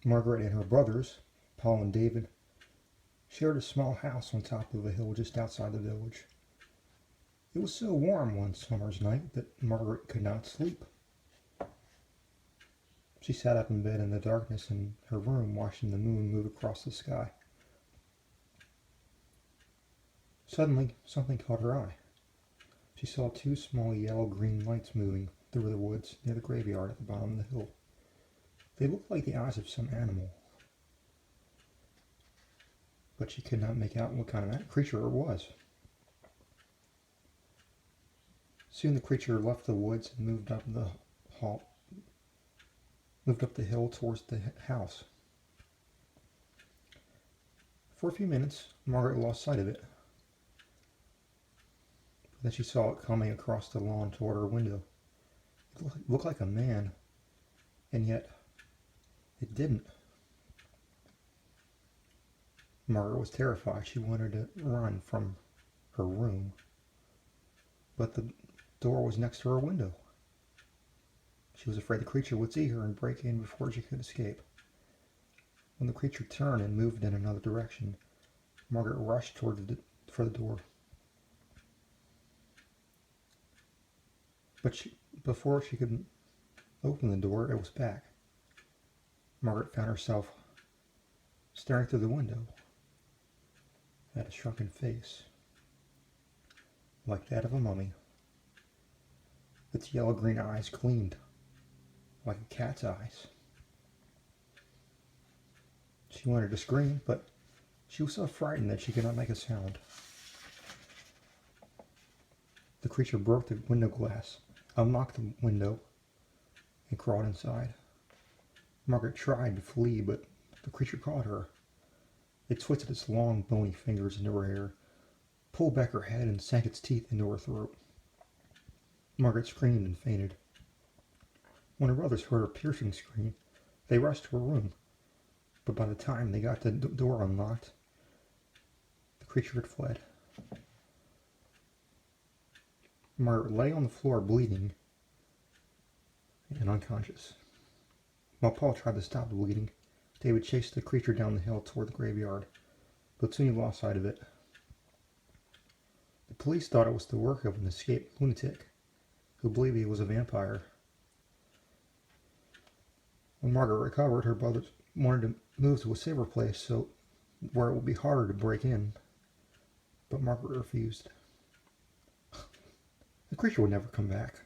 Margaret and her brothers, Paul and David, shared a small house on top of a hill just outside the village. It was so warm one summer's night that Margaret could not sleep. She sat up in bed in the darkness in her room, watching the moon move across the sky. Suddenly, something caught her eye. She saw two small yellow-green lights moving through the woods near the graveyard at the bottom of the hill. They looked like the eyes of some animal, but she could not make out what kind of creature it was. Soon the creature left the woods and moved up the hill towards the house. For a few minutes, Margaret lost sight of it. Then she saw it coming across the lawn toward her window. It looked like a man, and yet it didn't. Margaret was terrified. She wanted to run from her room, but the door was next to her window. She was afraid the creature would see her and break in before she could escape. When the creature turned and moved in another direction, Margaret rushed for the door. But before she could open the door, it was back. Margaret found herself staring through the window at a shrunken face, like that of a mummy. Its yellow-green eyes gleamed like a cat's eyes. She wanted to scream, but she was so frightened that she could not make a sound. The creature broke the window glass, unlocked the window, and crawled inside. Margaret tried to flee, but the creature caught her. It twisted its long, bony fingers into her hair, pulled back her head, and sank its teeth into her throat. Margaret screamed and fainted. When her brothers heard her piercing scream, they rushed to her room, but by the time they got the door unlocked, the creature had fled. Margaret lay on the floor bleeding and unconscious. While Paul tried to stop the bleeding, David chased the creature down the hill toward the graveyard, but soon he lost sight of it. The police thought it was the work of an escaped lunatic who believed he was a vampire. When Margaret recovered, her brothers wanted to move to a safer place where it would be harder to break in, but Margaret refused. The creature would never come back.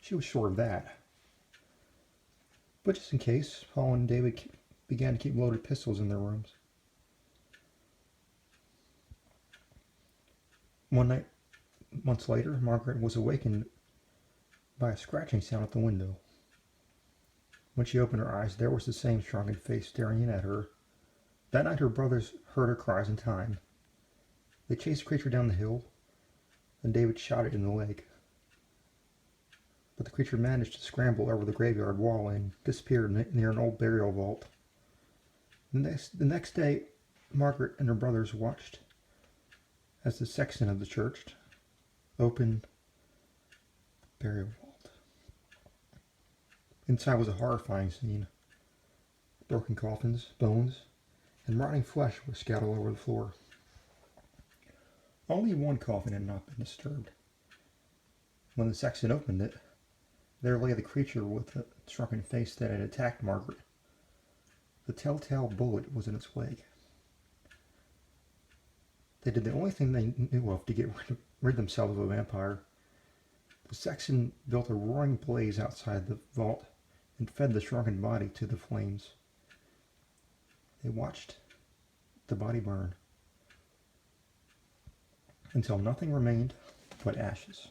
She was sure of that. But just in case, Paul and David began to keep loaded pistols in their rooms. One night, months later, Margaret was awakened by a scratching sound at the window. When she opened her eyes, there was the same shrunken face staring in at her. That night her brothers heard her cries in time. They chased the creature down the hill, and David shot it in the leg. But the creature managed to scramble over the graveyard wall and disappeared near an old burial vault. The next day, Margaret and her brothers watched as the sexton of the church opened the burial vault. Inside was a horrifying scene. Broken coffins, bones, and rotting flesh were scattered all over the floor. Only one coffin had not been disturbed. When the sexton opened it, there lay the creature with the shrunken face that had attacked Margaret. The telltale bullet was in its leg. They did the only thing they knew of to get rid themselves of a vampire. The sexton built a roaring blaze outside the vault and fed the shrunken body to the flames. They watched the body burn until nothing remained but ashes.